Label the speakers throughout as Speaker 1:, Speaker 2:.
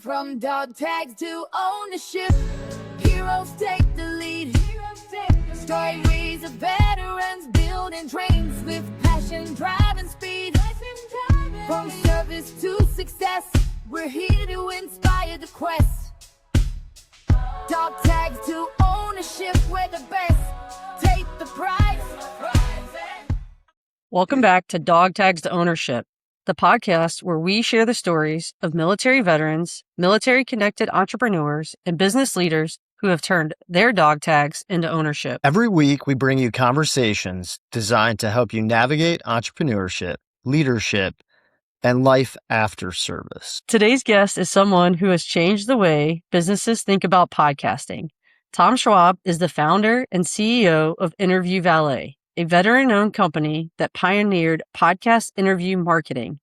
Speaker 1: From dog tags to ownership, heroes take the lead. Stories of veterans building dreams with passion, drive, and speed. From service to success, we're here to inspire the quest. Dog tags to ownership, we're the best. Take the prize.
Speaker 2: Welcome back to Dog Tags to Ownership, the podcast where we share the stories of military veterans, military-connected entrepreneurs, and business leaders who have turned their dog tags into ownership.
Speaker 3: Every week, we bring you conversations designed to help you navigate entrepreneurship, leadership, and life after service.
Speaker 2: Today's guest is someone who has changed the way businesses think about podcasting. Tom Schwab is the founder and CEO of Interview Valet, a veteran-owned company that pioneered podcast interview marketing.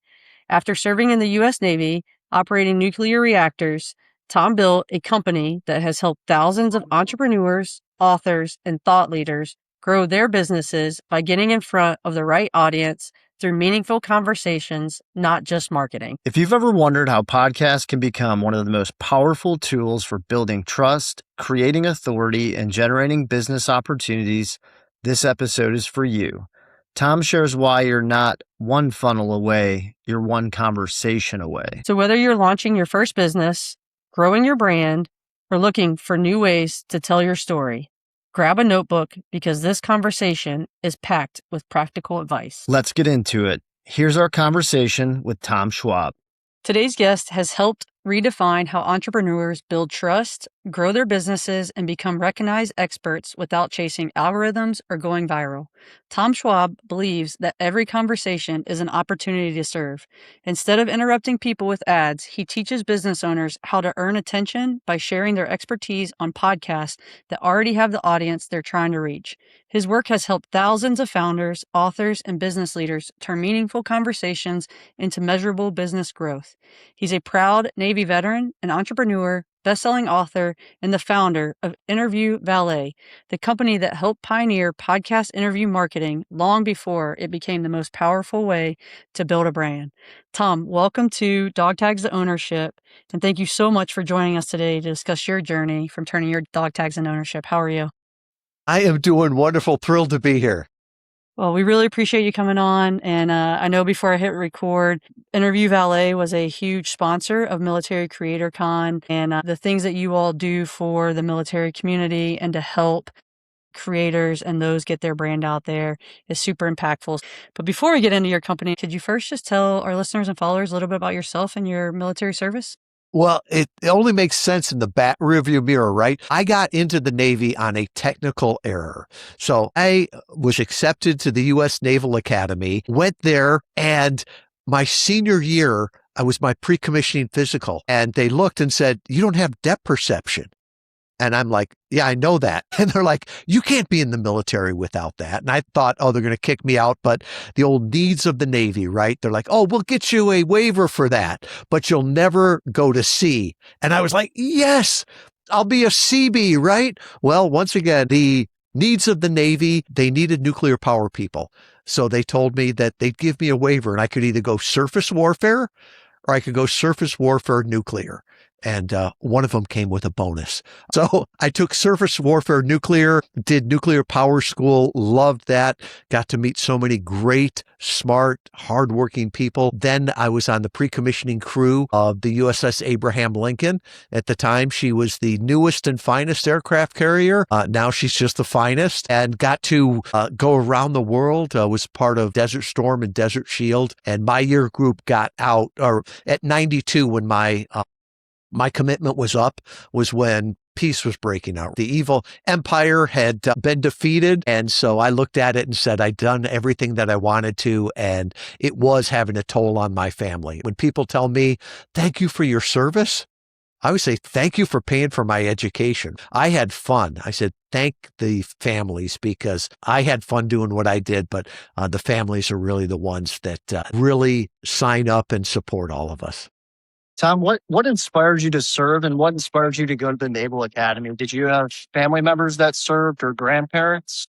Speaker 2: After serving in the U.S. Navy, operating nuclear reactors, Tom built a company that has helped thousands of entrepreneurs, authors, and thought leaders grow their businesses by getting in front of the right audience through meaningful conversations, not just marketing.
Speaker 3: If you've ever wondered how podcasts can become one of the most powerful tools for building trust, creating authority, and generating business opportunities, this episode is for you. Tom shares why you're not one funnel away, you're one conversation away.
Speaker 2: So whether you're launching your first business, growing your brand, or looking for new ways to tell your story, grab a notebook because this conversation is packed with practical advice.
Speaker 3: Let's get into it. Here's our conversation with Tom Schwab.
Speaker 2: Today's guest has helped redefine how entrepreneurs build trust, grow their businesses, and become recognized experts without chasing algorithms or going viral. Tom Schwab believes that every conversation is an opportunity to serve. Instead of interrupting people with ads, he teaches business owners how to earn attention by sharing their expertise on podcasts that already have the audience they're trying to reach. His work has helped thousands of founders, authors, and business leaders turn meaningful conversations into measurable business growth. He's a proud Navy veteran, an entrepreneur, best-selling author, and the founder of Interview Valet, the company that helped pioneer podcast interview marketing long before it became the most powerful way to build a brand. Tom, welcome to Dog Tags to Ownership, and thank you so much for joining us today to discuss your journey from turning your dog tags into ownership. How are you?
Speaker 4: I am doing wonderful. Thrilled to be here.
Speaker 2: Well, we really appreciate you coming on. And I know before I hit record, Interview Valet was a huge sponsor of Military Creator Con, and the things that you all do for the military community and to help creators and those get their brand out there is super impactful. But before we get into your company, could you first just tell our listeners and followers a little bit about yourself and your military service?
Speaker 4: Well, it only makes sense in the back rearview mirror, right? I got into the Navy on a technical error. So I was accepted to the U.S. Naval Academy, went there, and my senior year, I was my pre-commissioning physical, and they looked and said, "You don't have depth perception." And I'm like, "Yeah, I know that." And they're like, "You can't be in the military without that." And I thought, oh, they're going to kick me out. But the old needs of the Navy, right? They're like, "Oh, we'll get you a waiver for that, but you'll never go to sea." And I was like, yes, I'll be a CB, right? Well, once again, the needs of the Navy, they needed nuclear power people. So they told me that they'd give me a waiver and I could either go surface warfare or I could go surface warfare nuclear. And one of them came with a bonus. So I took surface warfare nuclear, did nuclear power school, loved that, got to meet so many great, smart, hardworking people. Then I was on the pre-commissioning crew of the USS Abraham Lincoln. At the time, she was the newest and finest aircraft carrier. Now she's just the finest, and got to go around the world, was part of Desert Storm and Desert Shield. And my year group got out, or at 92 when my commitment was up, was when peace was breaking out. The evil empire had been defeated. And so I looked at it and said, I'd done everything that I wanted to, and it was having a toll on my family. When people tell me, "Thank you for your service," I would say, "Thank you for paying for my education." I had fun. I said, thank the families, because I had fun doing what I did, but the families are really the ones that really sign up and support all of us.
Speaker 3: Tom, what inspired you to serve and what inspired you to go to the Naval Academy? Did you have family members that served or grandparents?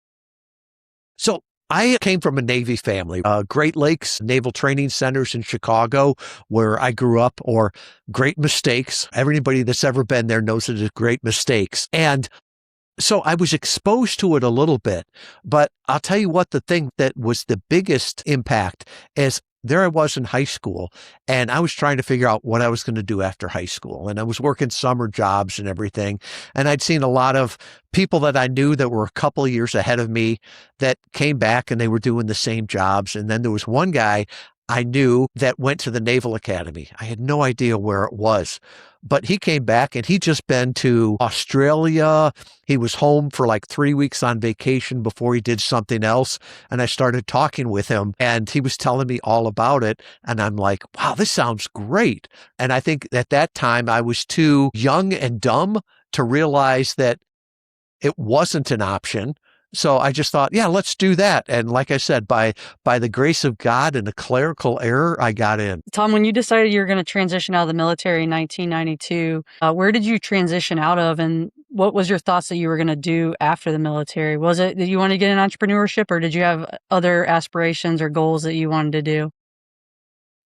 Speaker 4: So I came from a Navy family, Great Lakes Naval Training Centers in Chicago, where I grew up, or Great Mistakes. Everybody that's ever been there knows it is Great Mistakes. And so I was exposed to it a little bit, but I'll tell you what, the thing that was the biggest impact is there I was in high school, and I was trying to figure out what I was going to do after high school. And I was working summer jobs and everything. And I'd seen a lot of people that I knew that were a couple of years ahead of me that came back and they were doing the same jobs. And then there was one guy I knew that went to the Naval Academy. I had no idea where it was, but he came back and he'd just been to Australia. He was home for like 3 weeks on vacation before he did something else. And I started talking with him and he was telling me all about it. And I'm like, wow, this sounds great. And I think at that time I was too young and dumb to realize that it wasn't an option. So I just thought, yeah, let's do that. And like I said, by the grace of God and a clerical error, I got in.
Speaker 2: Tom, when you decided you were going to transition out of the military in 1992, where did you transition out of, and what was your thoughts that you were going to do after the military? Was it that you wanted to get in entrepreneurship, or did you have other aspirations or goals that you wanted to do?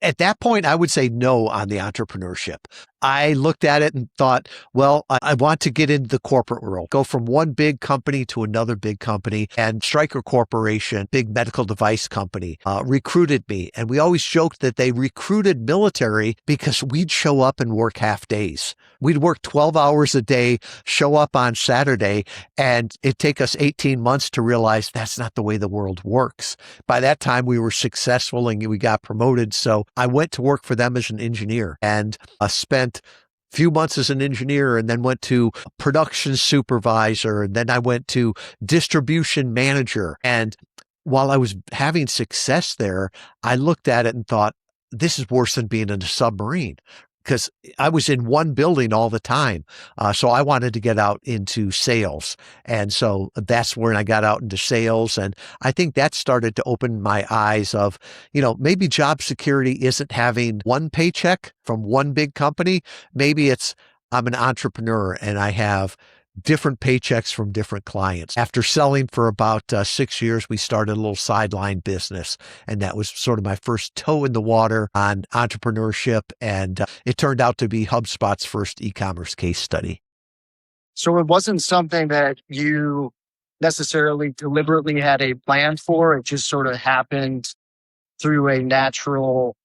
Speaker 4: At that point, I would say no on the entrepreneurship. I looked at it and thought, well, I want to get into the corporate world, go from one big company to another big company. And Stryker Corporation, big medical device company, recruited me. And we always joked that they recruited military because we'd show up and work half days. We'd work 12 hours a day, show up on Saturday, and it'd take us 18 months to realize that's not the way the world works. By that time, we were successful and we got promoted. So I went to work for them as an engineer and spent a few months as an engineer, and then went to production supervisor. And then I went to distribution manager. And while I was having success there, I looked at it and thought, this is worse than being in a submarine, because I was in one building all the time. So I wanted to get out into sales. And so that's when I got out into sales. And I think that started to open my eyes of, maybe job security isn't having one paycheck from one big company. Maybe it's I'm an entrepreneur and I have different paychecks from different clients. After selling for about 6 years, we started a little sideline business. And that was sort of my first toe in the water on entrepreneurship. And it turned out to be HubSpot's first e-commerce case study.
Speaker 3: So it wasn't something that you necessarily deliberately had a plan for. It just sort of happened through a natural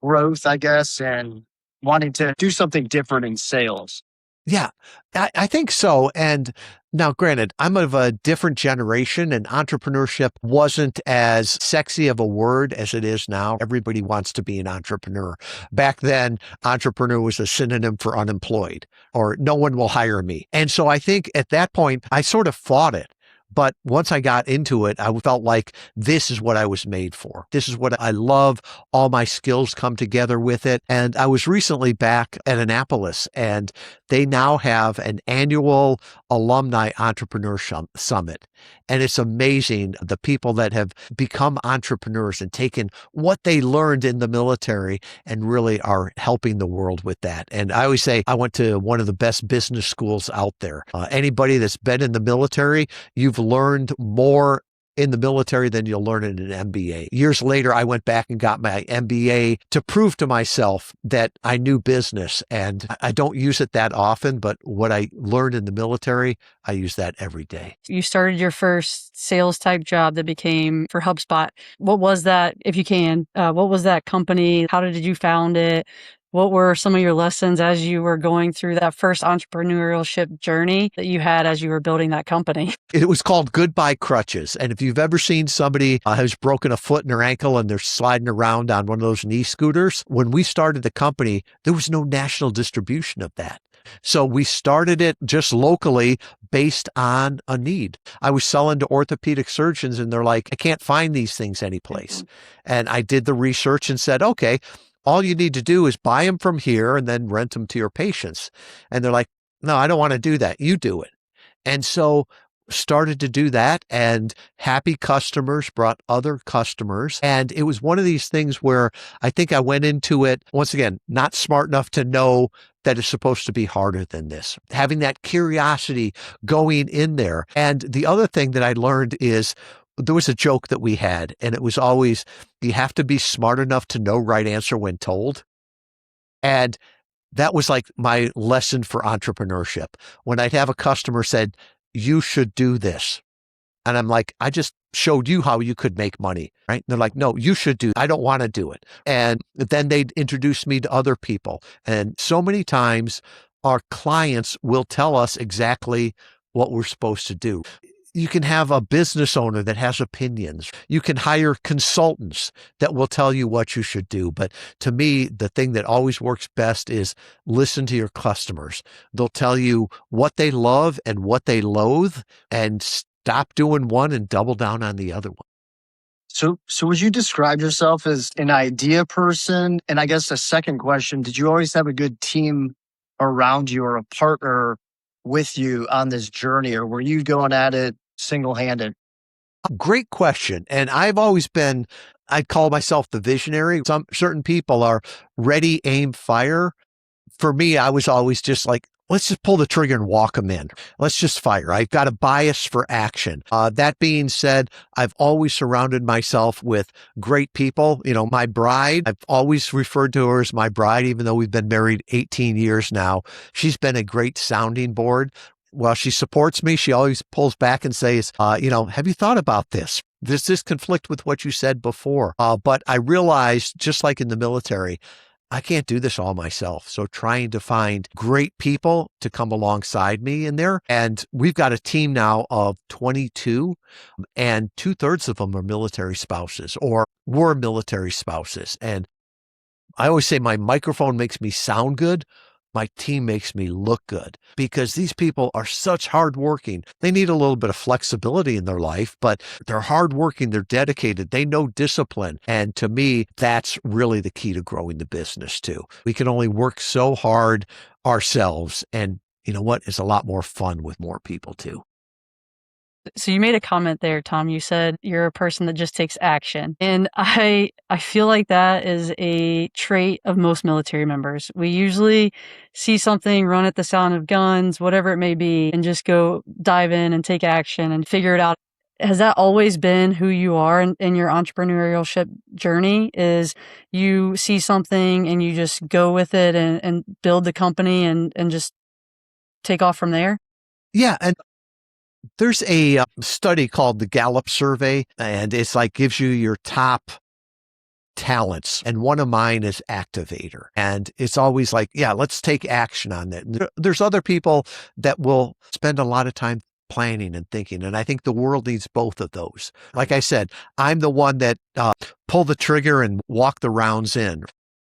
Speaker 3: growth, I guess, and wanting to do something different in sales.
Speaker 4: Yeah, I think so. And now, granted, I'm of a different generation, and entrepreneurship wasn't as sexy of a word as it is now. Everybody wants to be an entrepreneur. Back then, entrepreneur was a synonym for unemployed, or no one will hire me. And so I think at that point, I sort of fought it. But once I got into it, I felt like this is what I was made for. This is what I love. All my skills come together with it. And I was recently back at Annapolis, and they now have an annual alumni entrepreneur summit. And it's amazing the people that have become entrepreneurs and taken what they learned in the military and really are helping the world with that. And I always say I went to one of the best business schools out there. Anybody that's been in the military, you've learned more in the military than you'll learn in an MBA. Years later, I went back and got my MBA to prove to myself that I knew business. And I don't use it that often, but what I learned in the military, I use that every day.
Speaker 2: You started your first sales type job that became for HubSpot. What was that, if you can? What was that company? How did you found it? What were some of your lessons as you were going through that first entrepreneurship journey that you had as you were building that company?
Speaker 4: It was called Goodbye Crutches. And if you've ever seen somebody who's broken a foot and their ankle and they're sliding around on one of those knee scooters, when we started the company, there was no national distribution of that. So we started it just locally based on a need. I was selling to orthopedic surgeons and they're like, I can't find these things anyplace. And I did the research and said, okay, all you need to do is buy them from here and then rent them to your patients. And they're like, no, I don't want to do that. You do it. And so started to do that, and happy customers brought other customers. And it was one of these things where I think I went into it, once again, not smart enough to know that it's supposed to be harder than this, having that curiosity going in there. And the other thing that I learned is there was a joke that we had, and it was always, you have to be smart enough to know right answer when told. And that was like my lesson for entrepreneurship. When I'd have a customer said, you should do this. And I'm like, I just showed you how you could make money, right? And they're like, no, you should do it. I don't want to do it. And then they'd introduce me to other people. And so many times our clients will tell us exactly what we're supposed to do. You can have a business owner that has opinions. You can hire consultants that will tell you what you should do. But to me, the thing that always works best is listen to your customers. They'll tell you what they love and what they loathe, and stop doing one and double down on the other one.
Speaker 3: So would you describe yourself as an idea person? And I guess a second question, did you always have a good team around you or a partner with you on this journey, or were you going at it single-handed?
Speaker 4: Great question. And I've always been, I call myself the visionary. Some certain people are ready, aim, fire. For me, I was always just like, let's just pull the trigger and walk them in. Let's just fire. I've got a bias for action. That being said, I've always surrounded myself with great people. You know, my bride, I've always referred to her as my bride, even though we've been married 18 years now. She's been a great sounding board. While she supports me, she always pulls back and says, have you thought about this? Does this conflict with what you said before? But I realized, just like in the military, I can't do this all myself. So trying to find great people to come alongside me in there. And we've got a team now of 22, and 2/3 of them are military spouses or were military spouses. And I always say my microphone makes me sound good. My team makes me look good, because these people are such hardworking. They need a little bit of flexibility in their life, but they're hardworking. They're dedicated. They know discipline. And to me, that's really the key to growing the business too. We can only work so hard ourselves. And you know what? It's a lot more fun with more people too.
Speaker 2: So you made a comment there, Tom. You said you're a person that just takes action. And I feel like that is a trait of most military members. We usually see something, run at the sound of guns, whatever it may be, and just go dive in and take action and figure it out. Has that always been who you are in your entrepreneurship journey? Is you see something and you just go with it and build the company and just take off from there?
Speaker 4: Yeah. And there's a study called the Gallup survey, and it's like gives you your top talents. And one of mine is activator. And it's always like, yeah, let's take action on that. There's other people that will spend a lot of time planning and thinking. And I think the world needs both of those. Like I said, I'm the one that pull the trigger and walk the rounds in.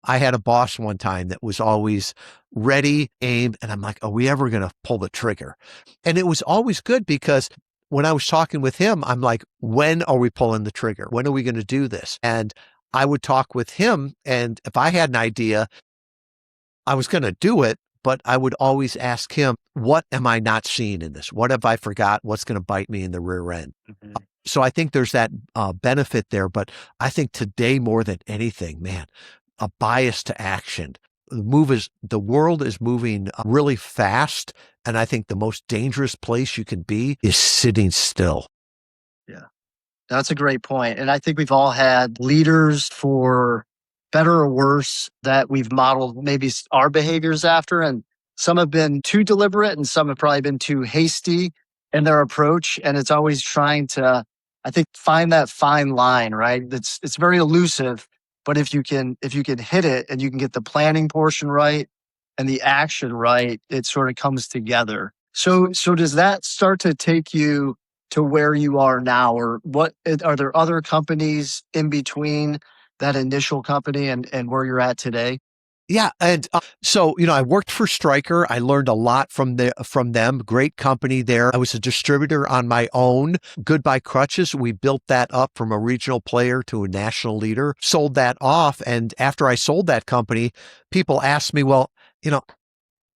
Speaker 4: I had a boss one time that was always ready, aim, and I'm like, are we ever going to pull the trigger? And it was always good, because when I was talking with him, I'm like, when are we pulling the trigger? When are we going to do this? And I would talk with him, and if I had an idea, I was going to do it, but I would always ask him, what am I not seeing in this? What have I forgot? What's going to bite me in the rear end? Mm-hmm. So I think there's that benefit there. But I think today more than anything, man, a bias to action. The world is moving really fast. And I think the most dangerous place you can be is sitting still.
Speaker 3: Yeah, that's a great point. And I think we've all had leaders, for better or worse, that we've modeled maybe our behaviors after. And some have been too deliberate and some have probably been too hasty in their approach. And it's always trying to, I think, find that fine line, right? It's very elusive. But if you can hit it and you can get the planning portion right and the action right, it sort of comes together. So does that start to take you to where you are now, or what are there other companies in between that initial company and where you're at today?
Speaker 4: Yeah. And so, I worked for Stryker. I learned a lot from them. Great company there. I was a distributor on my own. Goodbye Crutches. We built that up from a regional player to a national leader, sold that off. And after I sold that company, people asked me, well,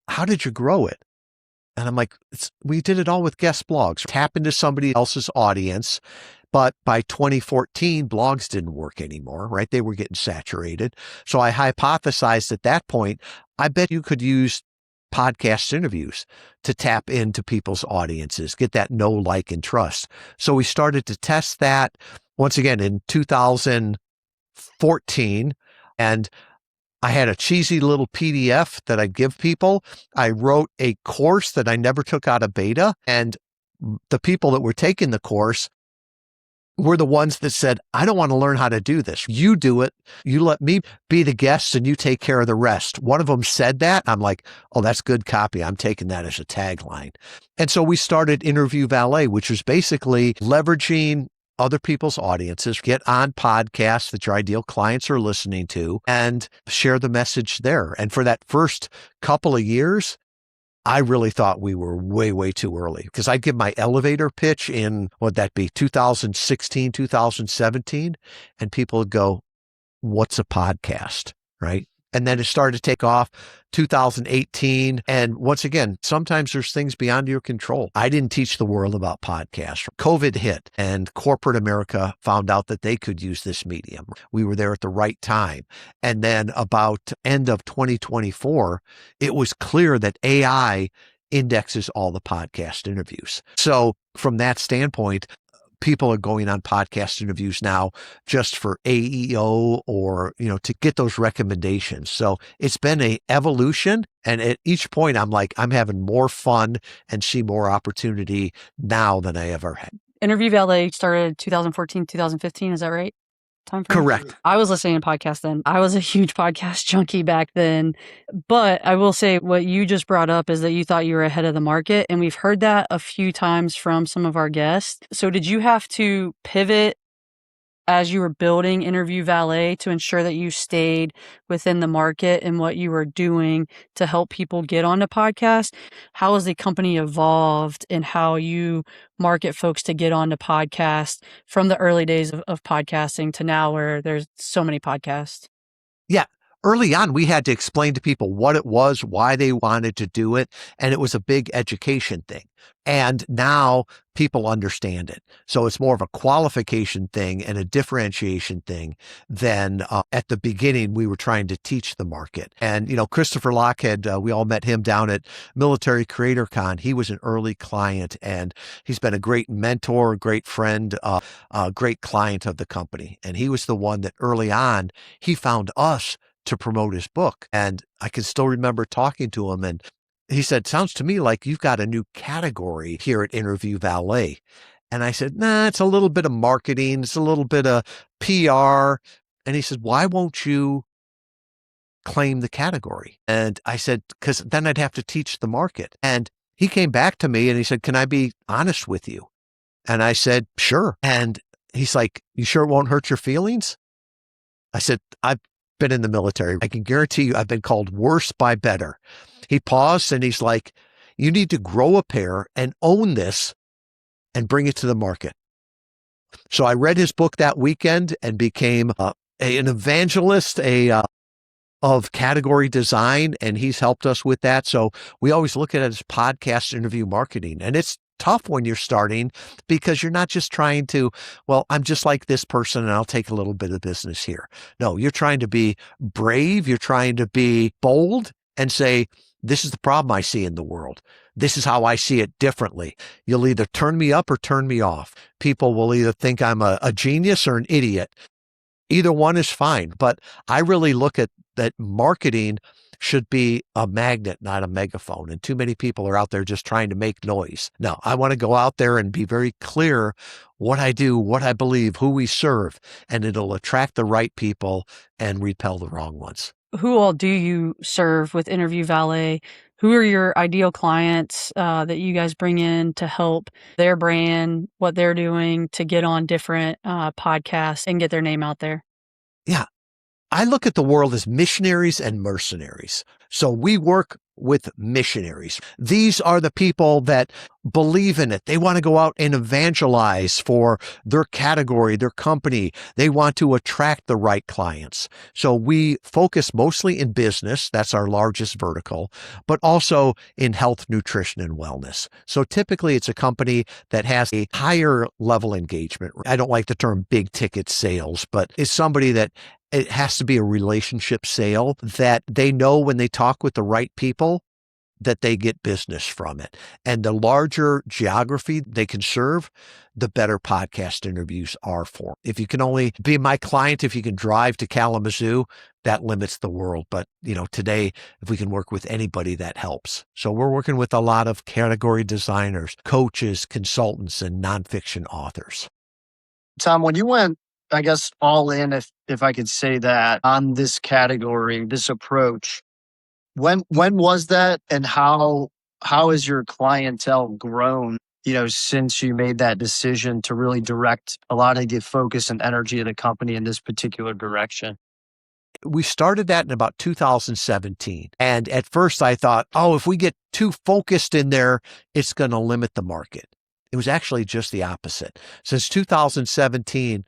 Speaker 4: how did you grow it? And I'm like, we did it all with guest blogs, tap into somebody else's audience. But by 2014, blogs didn't work anymore, right? They were getting saturated. So I hypothesized at that point, I bet you could use podcast interviews to tap into people's audiences, get that know, like, and trust. So we started to test that once again in 2014. And I had a cheesy little PDF that I'd give people. I wrote a course that I never took out of beta. And the people that were taking the course were the ones that said, I don't want to learn how to do this. You do it. You let me be the guest and you take care of the rest. One of them said that. I'm like, oh, that's good copy. I'm taking that as a tagline. And so we started Interview Valet, which was basically leveraging other people's audiences, get on podcasts that your ideal clients are listening to, and share the message there. And for that first couple of years, I really thought we were way, way too early because I'd give my elevator pitch in, what'd that be, 2016, 2017, and people would go, what's a podcast, right? And then it started to take off 2018. And once again, sometimes there's things beyond your control. I didn't teach the world about podcasts. COVID hit and corporate America found out that they could use this medium. We were there at the right time. And then about end of 2024, it was clear that AI indexes all the podcast interviews. So from that standpoint, people are going on podcast interviews now just for AEO or, to get those recommendations. So it's been a evolution. And at each point, I'm like, I'm having more fun and see more opportunity now than I ever had.
Speaker 2: Interview Valet started 2014, 2015. Is that right? Time frame?
Speaker 4: Correct.
Speaker 2: I was listening to podcasts then. I was a huge podcast junkie back then. But I will say what you just brought up is that you thought you were ahead of the market. And we've heard that a few times from some of our guests. So did you have to pivot as you were building Interview Valet to ensure that you stayed within the market and what you were doing to help people get onto podcasts? How has the company evolved in how you market folks to get onto podcasts from the early days of podcasting to now where there's so many podcasts?
Speaker 4: Yeah. Early on, we had to explain to people what it was, why they wanted to do it, and it was a big education thing. And now people understand it. So it's more of a qualification thing and a differentiation thing than at the beginning we were trying to teach the market. And, Christopher Lockhead, we all met him down at Military Creator Con. He was an early client and he's been a great mentor, great friend, great client of the company. And he was the one that early on, he found us to promote his book. And I can still remember talking to him and he said, sounds to me like you've got a new category here at Interview Valet. And I said, nah, it's a little bit of marketing. It's a little bit of PR. And he said, why won't you claim the category? And I said, because then I'd have to teach the market. And he came back to me and he said, can I be honest with you? And I said, sure. And he's like, you sure it won't hurt your feelings? I said, I've been in the military. I can guarantee you I've been called worse by better. He paused and he's like, you need to grow a pair and own this and bring it to the market. So I read his book that weekend and became an evangelist of category design, and he's helped us with that. So we always look at it as podcast interview marketing. And it's tough when you're starting because you're not just trying to, well, I'm just like this person and I'll take a little bit of business here. No, you're trying to be brave. You're trying to be bold and say, this is the problem I see in the world. This is how I see it differently. You'll either turn me up or turn me off. People will either think I'm a genius or an idiot. Either one is fine. But I really look at that marketing should be a magnet, not a megaphone. And too many people are out there just trying to make noise. No, I want to go out there and be very clear what I do, what I believe, who we serve, and it'll attract the right people and repel the wrong ones.
Speaker 2: Who all do you serve with Interview Valet? Who are your ideal clients that you guys bring in to help their brand, what they're doing to get on different podcasts and get their name out there?
Speaker 4: Yeah. I look at the world as missionaries and mercenaries. So we work with missionaries. These are the people that believe in it. They want to go out and evangelize for their category, their company. They want to attract the right clients. So we focus mostly in business. That's our largest vertical, but also in health, nutrition, and wellness. So typically it's a company that has a higher level engagement. I don't like the term big ticket sales, but it's somebody that it has to be a relationship sale that they know when they talk with the right people, that they get business from it. And the larger geography they can serve, the better podcast interviews are for. If you can only be my client, if you can drive to Kalamazoo, that limits the world. But, today, if we can work with anybody, that helps. So we're working with a lot of category designers, coaches, consultants, and nonfiction authors.
Speaker 3: Tom, when you went, I guess, all in, if I could say that, on this category, this approach, when was that, and how has your clientele grown, since you made that decision to really direct a lot of the focus and energy of the company in this particular direction?
Speaker 4: We started that in about 2017. And at first I thought, if we get too focused in there, it's going to limit the market. It was actually just the opposite. Since 2017,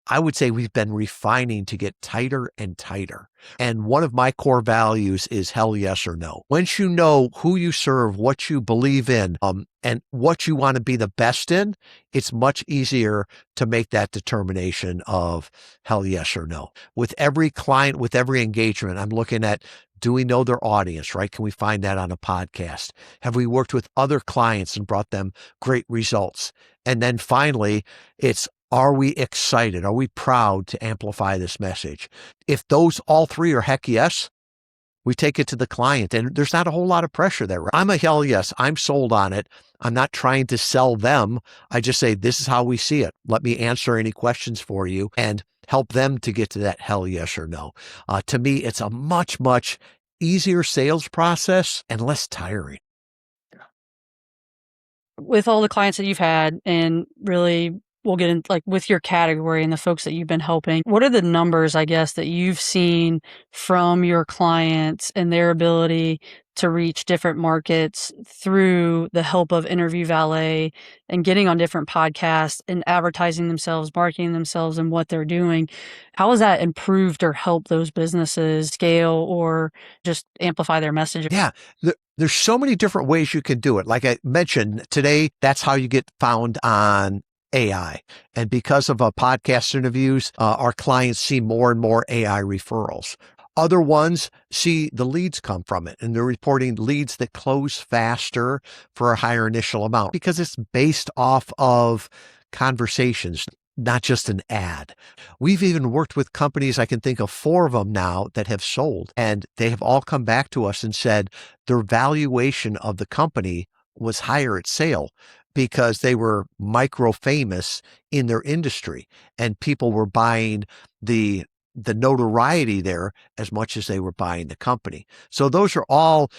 Speaker 4: I would say we've been refining to get tighter and tighter. And one of my core values is hell yes or no. Once you know who you serve, what you believe in, and what you want to be the best in, it's much easier to make that determination of hell yes or no. With every client, with every engagement, I'm looking at, do we know their audience, right? Can we find that on a podcast? Have we worked with other clients and brought them great results? And then finally, are we excited? Are we proud to amplify this message? If those all three are heck yes, we take it to the client, and there's not a whole lot of pressure there. I'm a hell yes. I'm sold on it. I'm not trying to sell them. I just say, this is how we see it. Let me answer any questions for you and help them to get to that hell yes or no. To me, it's a much, much easier sales process and less tiring.
Speaker 2: With all the clients that you've had, and really we'll get in with your category and the folks that you've been helping, what are the numbers, I guess, that you've seen from your clients and their ability to reach different markets through the help of Interview Valet and getting on different podcasts and advertising themselves, marketing themselves and what they're doing? How has that improved or helped those businesses scale or just amplify their message?
Speaker 4: Yeah. There's so many different ways you can do it. Like I mentioned today, that's how you get found on AI. And because of podcast interviews, our clients see more and more AI referrals. Other ones see the leads come from it, and they're reporting leads that close faster for a higher initial amount because it's based off of conversations, not just an ad. We've even worked with companies, I can think of 4 of them now, that have sold, and they have all come back to us and said their valuation of the company was higher at sale because they were micro famous in their industry, and people were buying the notoriety there as much as they were buying the company. So those are all,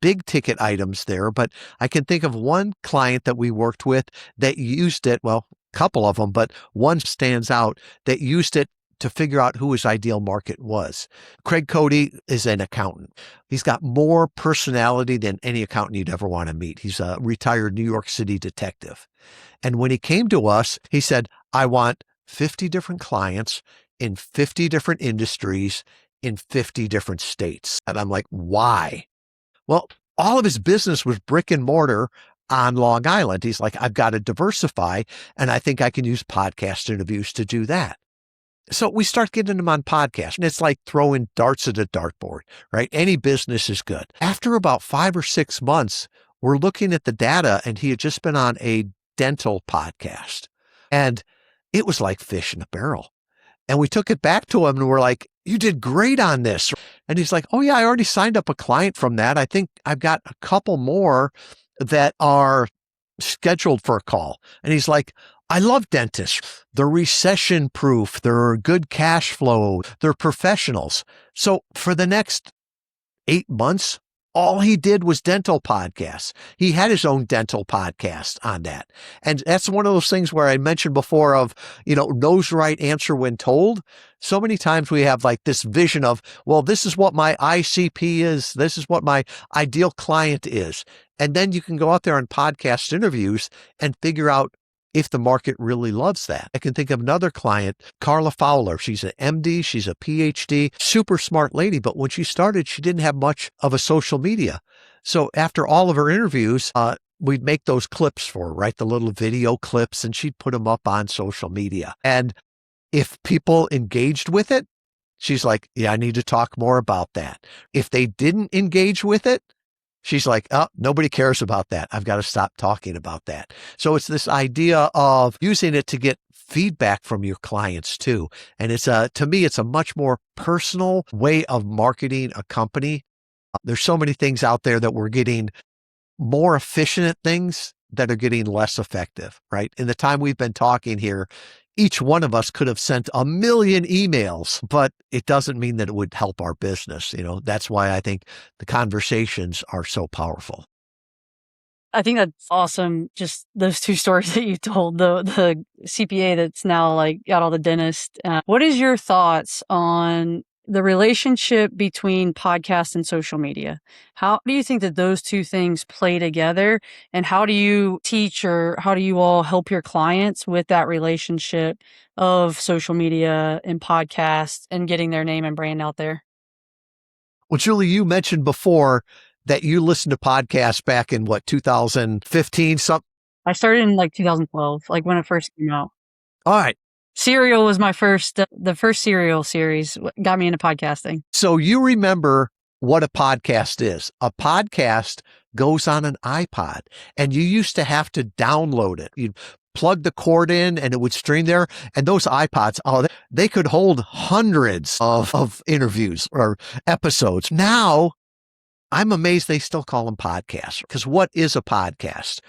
Speaker 4: big ticket items there. But I can think of one client that we worked with that used it, well, a couple of them, but one stands out that used it to figure out who his ideal market was. Craig Cody is an accountant. He's got more personality than any accountant you'd ever want to meet. He's a retired New York City detective. And when he came to us, he said, I want 50 different clients in 50 different industries in 50 different states. And I'm like, why? Well, all of his business was brick and mortar on Long Island. He's like, I've got to diversify, and I think I can use podcast interviews to do that. So we start getting them on podcasts, and it's like throwing darts at a dartboard, right? Any business is good. After about 5 or 6 months, we're looking at the data, and he had just been on a dental podcast, and it was like fish in a barrel. And we took it back to him, and we're like, you did great on this. And he's like, oh yeah, I already signed up a client from that. I think I've got a couple more that are scheduled for a call. And he's like, I love dentists. They're recession proof. They're good cash flow. They're professionals. So for the next 8 months, all he did was dental podcasts. He had his own dental podcast on that. And that's one of those things where I mentioned before of, knows the right answer when told. So many times we have like this vision of, well, this is what my ICP is. This is what my ideal client is. And then you can go out there on podcast interviews and figure out if the market really loves that. I can think of another client, Carla Fowler. She's an MD, she's a PhD, super smart lady, but when she started, she didn't have much of a social media. So after all of her interviews, we'd make those clips for her, right? The little video clips, and she'd put them up on social media. And if people engaged with it, she's like, yeah, I need to talk more about that. If they didn't engage with it, She's like, oh, nobody cares about that. I've got to stop talking about that. So it's this idea of using it to get feedback from your clients too. And to me, it's a much more personal way of marketing a company. There's so many things out there that we're getting more efficient at things that are getting less effective, right? In the time we've been talking here, each one of us could have sent 1 million emails, but it doesn't mean that it would help our business. That's why I think the conversations are so powerful.
Speaker 2: I think that's awesome. Just those two stories that you told, the CPA that's now like got all the dentists. What is your thoughts on the relationship between podcast and social media? How do you think that those two things play together? And how do you teach, or how do you all help your clients with that relationship of social media and podcasts and getting their name and brand out there?
Speaker 4: Well, Julie, you mentioned before that you listened to podcasts back in 2015, something?
Speaker 2: I started in like 2012, like when it first came out.
Speaker 4: All right.
Speaker 2: Serial was my the first Serial series got me into podcasting.
Speaker 4: So you remember what a podcast is. A podcast goes on an iPod, and you used to have to download it. You'd plug the cord in and it would stream there. And those iPods, they could hold hundreds of interviews or episodes. Now, I'm amazed they still call them podcasts, because what is a podcast?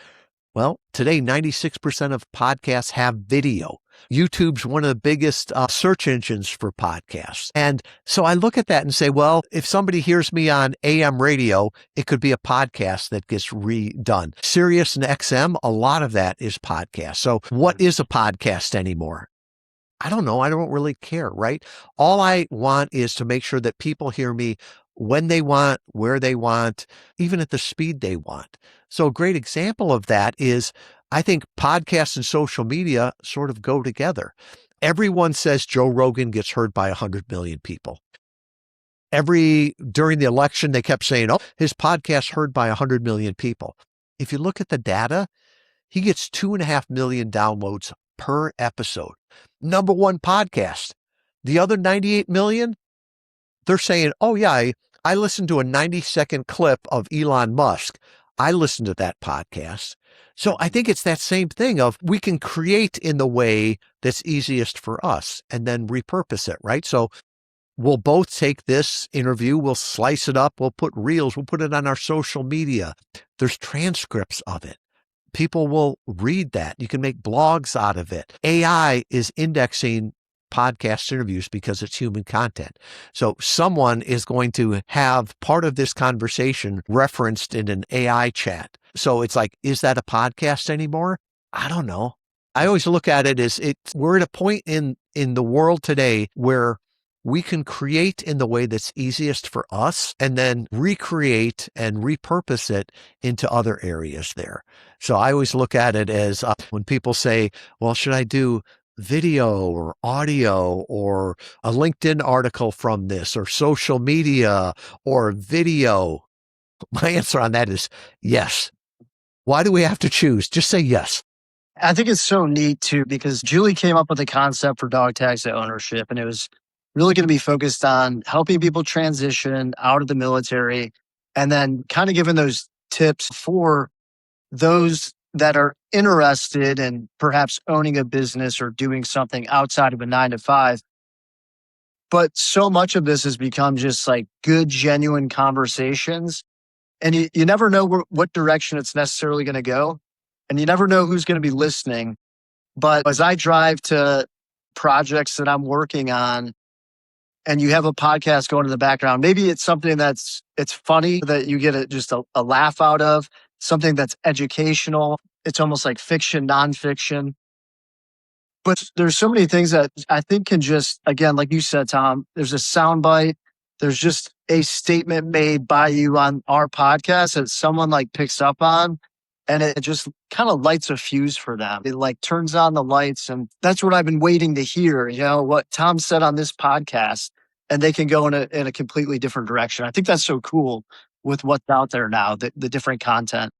Speaker 4: Well, today, 96% of podcasts have video. YouTube's one of the biggest search engines for podcasts. And so I look at that and say, well, if somebody hears me on AM radio, it could be a podcast that gets redone. Sirius and XM, a lot of that is podcast. So what is a podcast anymore? I don't know. I don't really care, right? All I want is to make sure that people hear me when they want, where they want, even at the speed they want. So a great example of that is, I think podcasts and social media sort of go together. Everyone says Joe Rogan gets heard by 100 million people. During the election, they kept saying, oh, his podcast heard by 100 million people. If you look at the data, he gets 2.5 million downloads per episode. Number one podcast. The other 98 million, they're saying, oh yeah, I listened to a 90-second clip of Elon Musk. I listened to that podcast. So I think it's that same thing of, we can create in the way that's easiest for us and then repurpose it, right? So we'll both take this interview, we'll slice it up, we'll put reels, we'll put it on our social media. There's transcripts of it. People will read that. You can make blogs out of it. AI is indexing podcast interviews because it's human content. So someone is going to have part of this conversation referenced in an AI chat. So it's like, is that a podcast anymore? I don't know. I always look at it as we're at a point in the world today where we can create in the way that's easiest for us and then recreate and repurpose it into other areas there. So I always look at it as when people say, well, should I do video or audio or a LinkedIn article from this or social media or video? My answer on that is yes. Why do we have to choose? Just say yes.
Speaker 3: I think it's so neat too, because Julie came up with the concept for dog tags to ownership, and it was really going to be focused on helping people transition out of the military and then kind of giving those tips for those that are interested in perhaps owning a business or doing something outside of a 9-to-5. But so much of this has become just like good, genuine conversations. And you never know what direction it's necessarily going to go. And you never know who's going to be listening. But as I drive to projects that I'm working on, and you have a podcast going in the background, maybe it's something it's funny that you get just a laugh out of, something that's educational. It's almost like fiction, nonfiction. But there's so many things that I think can just, again, like you said, Tom, there's a soundbite. There's just a statement made by you on our podcast that someone like picks up on, and it just kind of lights a fuse for them. It like turns on the lights, and that's what I've been waiting to hear, what Tom said on this podcast, and they can go in a completely different direction. I think that's so cool with what's out there now, the different content.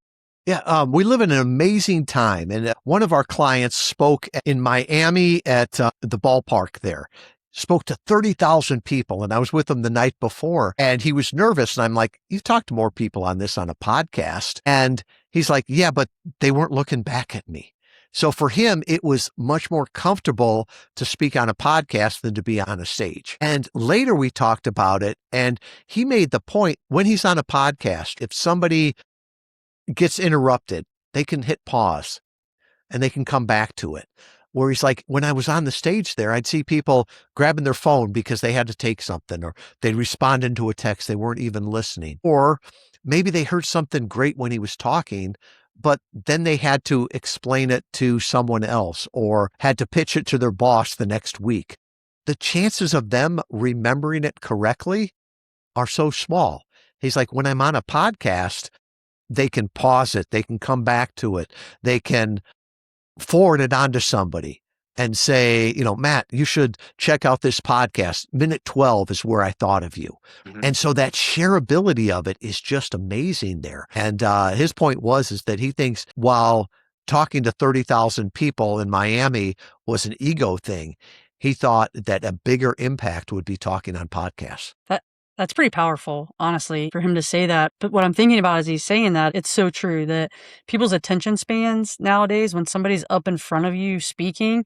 Speaker 4: Yeah, we live in an amazing time. And one of our clients spoke in Miami at the ballpark there. spoke to 30,000 people, and I was with him the night before, and he was nervous. And I'm like, you've talked to more people on this on a podcast. And he's like, yeah, but they weren't looking back at me. So for him, it was much more comfortable to speak on a podcast than to be on a stage. And later we talked about it, and he made the point when he's on a podcast, if somebody gets interrupted, they can hit pause and they can come back to it. Where he's like, when I was on the stage there, I'd see people grabbing their phone because they had to take something, or they'd respond into a text. They weren't even listening. Or maybe they heard something great when he was talking, but then they had to explain it to someone else or had to pitch it to their boss the next week. The chances of them remembering it correctly are so small. He's like, when I'm on a podcast, they can pause it. They can come back to it. They can forward it on to somebody and say, Matt, you should check out this podcast. Minute 12 is where I thought of you. Mm-hmm. And so that shareability of it is just amazing there. And his point is that he thinks while talking to 30,000 people in Miami was an ego thing, he thought that a bigger impact would be talking on podcasts.
Speaker 2: That's pretty powerful, honestly, for him to say that. But what I'm thinking about as he's saying that, it's so true that people's attention spans nowadays, when somebody's up in front of you speaking,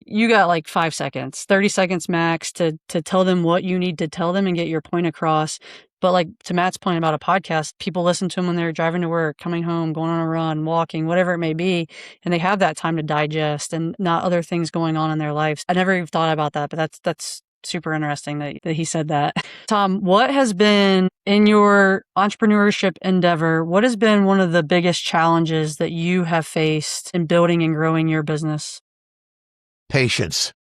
Speaker 2: you got like 5 seconds, 30 seconds max to tell them what you need to tell them and get your point across. But like to Matt's point about a podcast, people listen to them when they're driving to work, coming home, going on a run, walking, whatever it may be. And they have that time to digest and not other things going on in their lives. I never even thought about that, but that's super interesting that he said that. Tom, what has been in your entrepreneurship endeavor, what has been one of the biggest challenges that you have faced in building and growing your business?
Speaker 4: Patience.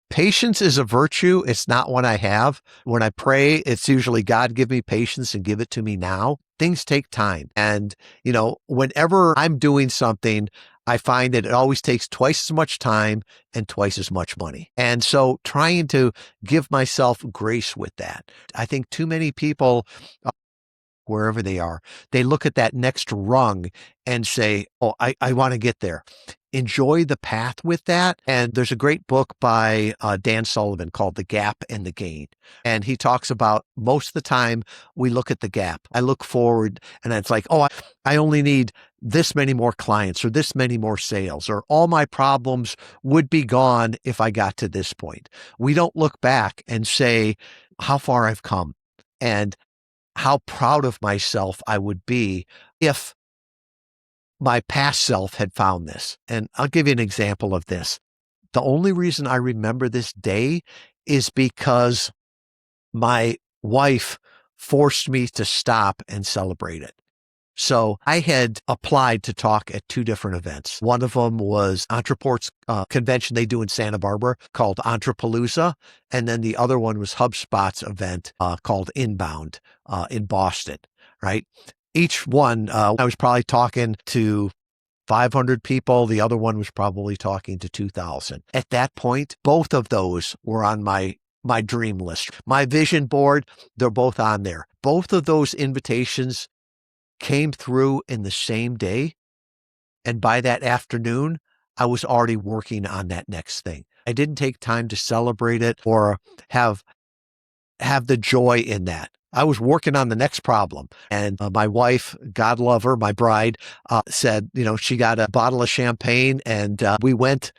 Speaker 4: Patience is a virtue. It's not one I have. When I pray, it's usually God, give me patience and give it to me now. Things take time. And, whenever I'm doing something, I find that it always takes twice as much time and twice as much money. And so trying to give myself grace with that. I think too many people, wherever they are, they look at that next rung and say, oh, I want to get there. Enjoy the path with that. And there's a great book by Dan Sullivan called The Gap and the Gain. And he talks about most of the time we look at the gap. I look forward and it's like, oh, I only need this many more clients or this many more sales, or all my problems would be gone if I got to this point. We don't look back and say how far I've come and how proud of myself I would be if my past self had found this. And I'll give you an example of this. The only reason I remember this day is because my wife forced me to stop and celebrate it. So I had applied to talk at 2 different events. One of them was Entreport's convention they do in Santa Barbara called Entrepalooza. And then the other one was HubSpot's event called Inbound in Boston, right? Each one, I was probably talking to 500 people. The other one was probably talking to 2,000. At that point, both of those were on my dream list. My vision board, they're both on there. Both of those invitations came through in the same day. And by that afternoon, I was already working on that next thing. I didn't take time to celebrate it or have the joy in that. I was working on the next problem. And my wife, God love her, my bride, said, she got a bottle of champagne and we went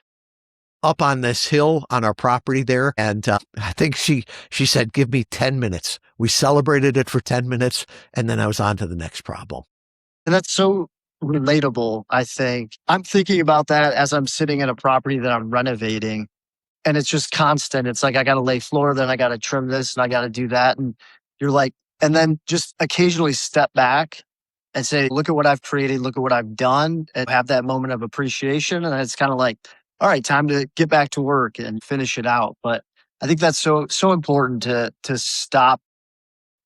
Speaker 4: up on this hill on our property there. And I think she said, give me 10 minutes. We celebrated it for 10 minutes. And then I was on to the next problem.
Speaker 3: And that's so relatable, I think. I'm thinking about that as I'm sitting in a property that I'm renovating. And it's just constant. It's like, I got to lay floor, then I got to trim this and I got to do that. And you're like, and then just occasionally step back and say, look at what I've created, look at what I've done, and have that moment of appreciation. And it's kind of like, all right, time to get back to work and finish it out. But I think that's so important to stop,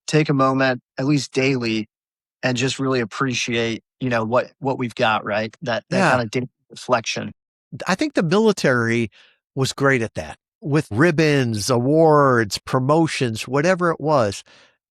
Speaker 3: take a moment, at least daily, and just really appreciate, what we've got, right? That kind of daily reflection.
Speaker 4: I think the military was great at that. With ribbons, awards, promotions, whatever it was,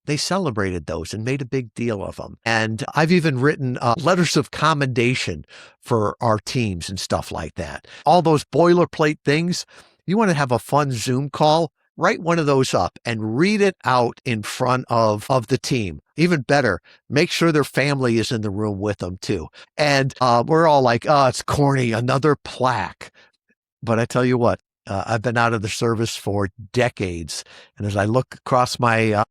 Speaker 4: they celebrated those and made a big deal of them. And I've even written letters of commendation for our teams and stuff like that. All those boilerplate things. You want to have a fun Zoom call? write one of those up and read it out in front of the team. Even better, make sure their family is in the room with them too. And we're all like, oh, it's corny, another plaque. But I tell you what, I've been out of the service for decades. And as I look across my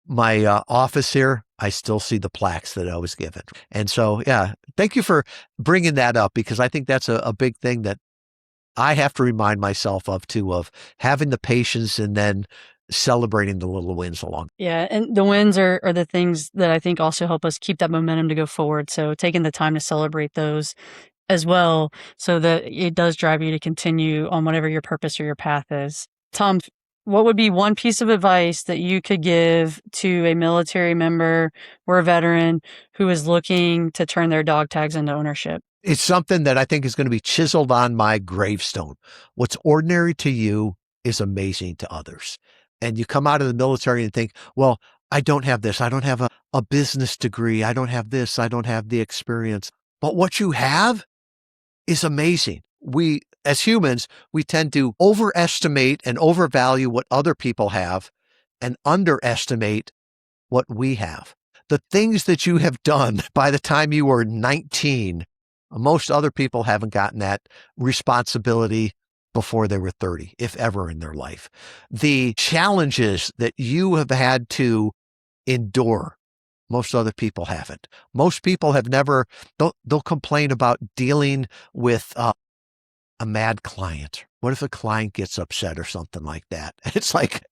Speaker 4: office here, I still see the plaques that I was given. And so, yeah, thank you for bringing that up, because I think that's a big thing that I have to remind myself of too, of having the patience and then celebrating the little wins along.
Speaker 2: Yeah. And the wins are the things that I think also help us keep that momentum to go forward. So taking the time to celebrate those as well, so that it does drive you to continue on whatever your purpose or your path is. Tom, what would be one piece of advice that you could give to a military member or a veteran who is looking to turn their dog tags into ownership?
Speaker 4: It's something that I think is going to be chiseled on my gravestone. What's ordinary to you is amazing to others. And you come out of the military and think, well, I don't have this. I don't have a business degree. I don't have this. I don't have the experience. But what you have is amazing. We, as humans, we tend to overestimate and overvalue what other people have and underestimate what we have. The things that you have done by the time you were 19, most other people haven't gotten that responsibility before they were 30, if ever in their life. The challenges that you have had to endure, most other people haven't. Most people have never, they'll complain about dealing with a mad client. What if a client gets upset or something like that? It's like,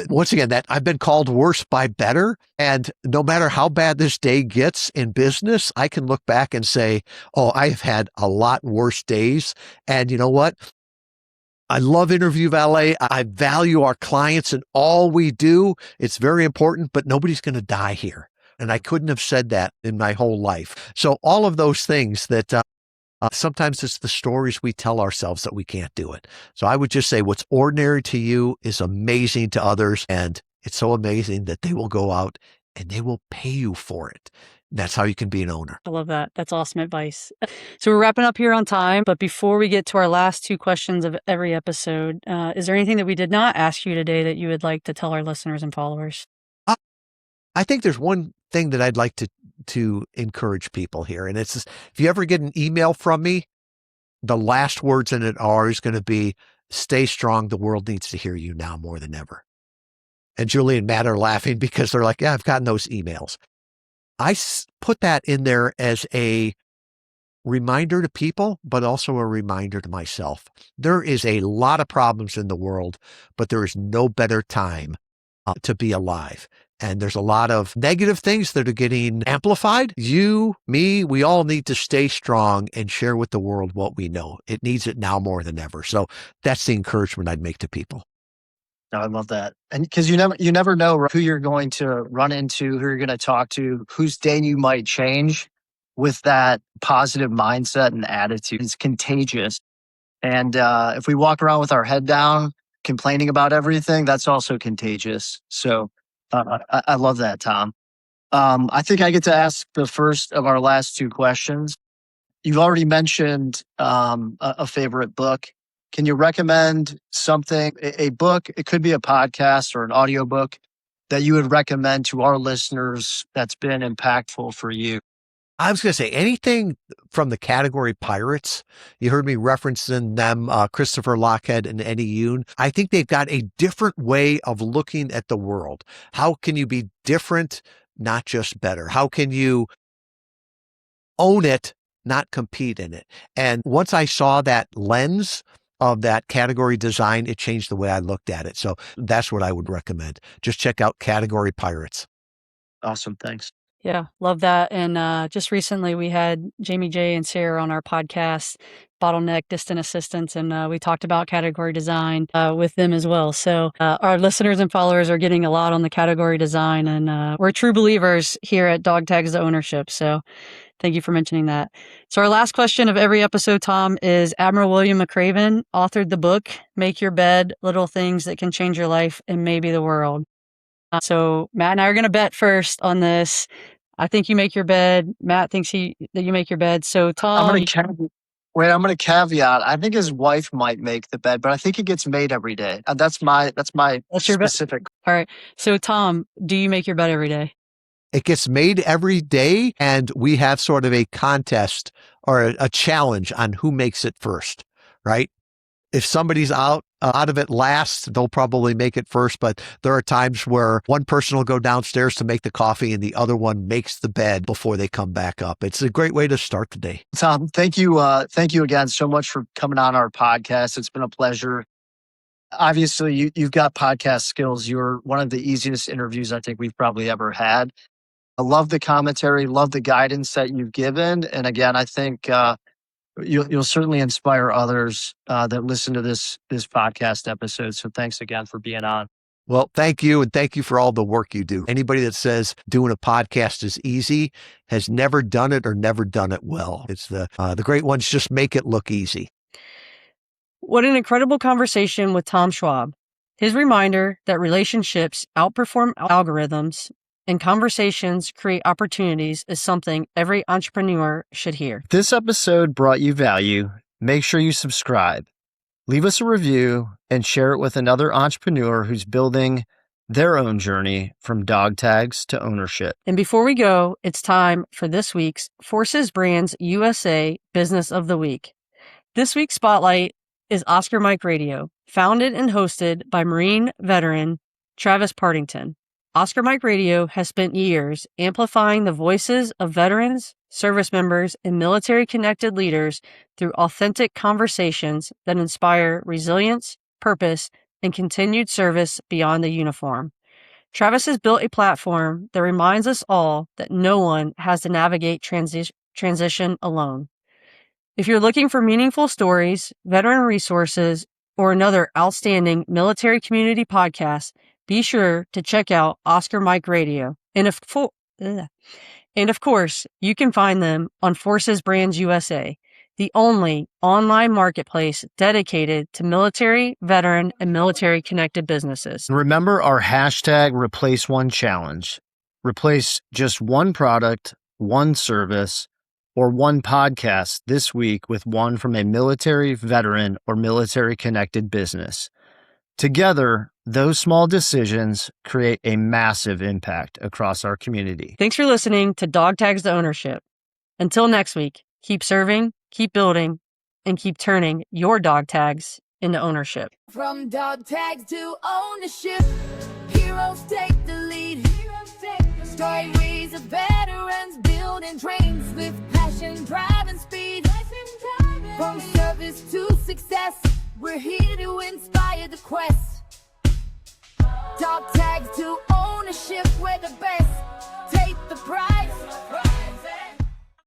Speaker 4: once again, that I've been called worse by better. And no matter how bad this day gets in business, I can look back and say, oh, I've had a lot worse days. And you know what? I love Interview Valet. I value our clients and all we do. It's very important, but nobody's going to die here. And I couldn't have said that in my whole life. So all of those things that sometimes it's the stories we tell ourselves that we can't do it. So I would just say what's ordinary to you is amazing to others. And it's so amazing that they will go out and they will pay you for it. That's how you can be an owner.
Speaker 2: I love that. That's awesome advice. So we're wrapping up here on time. But before we get to our last two questions of every episode, is there anything that we did not ask you today that you would like to tell our listeners and followers?
Speaker 4: I think there's one thing that I'd like to encourage people here. And it's if you ever get an email from me, the last words in it are is going to be, stay strong. The world needs to hear you now more than ever. And Julie and Matt are laughing because they're like, yeah, I've gotten those emails. I put that in there as a reminder to people, but also a reminder to myself. There is a lot of problems in the world, but there is no better time to be alive. And there's a lot of negative things that are getting amplified. You, me, we all need to stay strong and share with the world what we know. It needs it now more than ever. So that's the encouragement I'd make to people.
Speaker 3: No, I love that. And because you never know who you're going to run into, who you're going to talk to, whose day you might change with that positive mindset and attitude. It's contagious. And if we walk around with our head down, complaining about everything, that's also contagious. So I love that, Tom. I think I get to ask the first of our last two questions. You've already mentioned a favorite book. Can you recommend something, a book, it could be a podcast or an audiobook, that you would recommend to our listeners that's been impactful for you?
Speaker 4: I was going to say anything from the category Pirates. You heard me referencing them, Christopher Lochhead and Eddie Yoon. I think they've got a different way of looking at the world. How can you be different, not just better? How can you own it, not compete in it? And once I saw that lens of that category design, it changed the way I looked at it. So that's what I would recommend. Just check out Category Pirates.
Speaker 3: Awesome. Thanks.
Speaker 2: Yeah, love that. And just recently we had Jamie J and Sarah on our podcast, Bottleneck Distant Assistance, and we talked about category design with them as well. So our listeners and followers are getting a lot on the category design, and we're true believers here at Dog Tags to Ownership. So thank you for mentioning that. So our last question of every episode, Tom, is Admiral William McRaven authored the book, Make Your Bed, Little Things That Can Change Your Life and Maybe the World. So Matt and I are going to bet first on this. I think you make your bed. Matt thinks that you make your bed. So Tom,
Speaker 3: Wait, I'm going to caveat. I think his wife might make the bed, but I think it gets made every day. That's my
Speaker 2: That's your bed.
Speaker 3: specific.
Speaker 2: All right. So, Tom, do you make your bed every day?
Speaker 4: It gets made every day, and we have sort of a contest or a challenge on who makes it first, right? If somebody's out of it last, they'll probably make it first. But there are times where one person will go downstairs to make the coffee and the other one makes the bed before they come back up. It's a great way to start the day.
Speaker 3: Tom, thank you. Thank you again so much for coming on our podcast. It's been a pleasure. Obviously, you've got podcast skills. You're one of the easiest interviews I think we've probably ever had. I love the commentary, love the guidance that you've given. And again, I think you'll certainly inspire others that listen to this podcast episode. So thanks again for being on.
Speaker 4: Well, thank you. And thank you for all the work you do. Anybody that says doing a podcast is easy has never done it or never done it well. It's the great ones just make it look easy.
Speaker 2: What an incredible conversation with Tom Schwab. His reminder that relationships outperform algorithms and conversations create opportunities is something every entrepreneur should hear.
Speaker 3: If this episode brought you value, make sure you subscribe, leave us a review, and share it with another entrepreneur who's building their own journey from dog tags to ownership.
Speaker 2: And before we go, it's time for this week's Forces Brands USA Business of the Week. This week's spotlight is Oscar Mike Radio, founded and hosted by Marine veteran Travis Partington. Oscar Mike Radio has spent years amplifying the voices of veterans, service members, and military-connected leaders through authentic conversations that inspire resilience, purpose, and continued service beyond the uniform. Travis has built a platform that reminds us all that no one has to navigate transition alone. If you're looking for meaningful stories, veteran resources, or another outstanding military community podcast, be sure to check out Oscar Mike Radio. And of course, you can find them on Forces Brands USA, the only online marketplace dedicated to military, veteran, and military-connected businesses.
Speaker 3: Remember our hashtag Replace One Challenge. Replace just one product, one service, or one podcast this week with one from a military, veteran, or military-connected business. Together, those small decisions create a massive impact across our community.
Speaker 2: Thanks for listening to Dog Tags to Ownership. Until next week, keep serving, keep building, and keep turning your dog tags into ownership.
Speaker 1: From dog tags to ownership, heroes take the lead. Stories of veterans building trains with passion, drive, and speed. From service to success, we're here to inspire the quest. Dog tags to ownership, we're the best. Take the prize.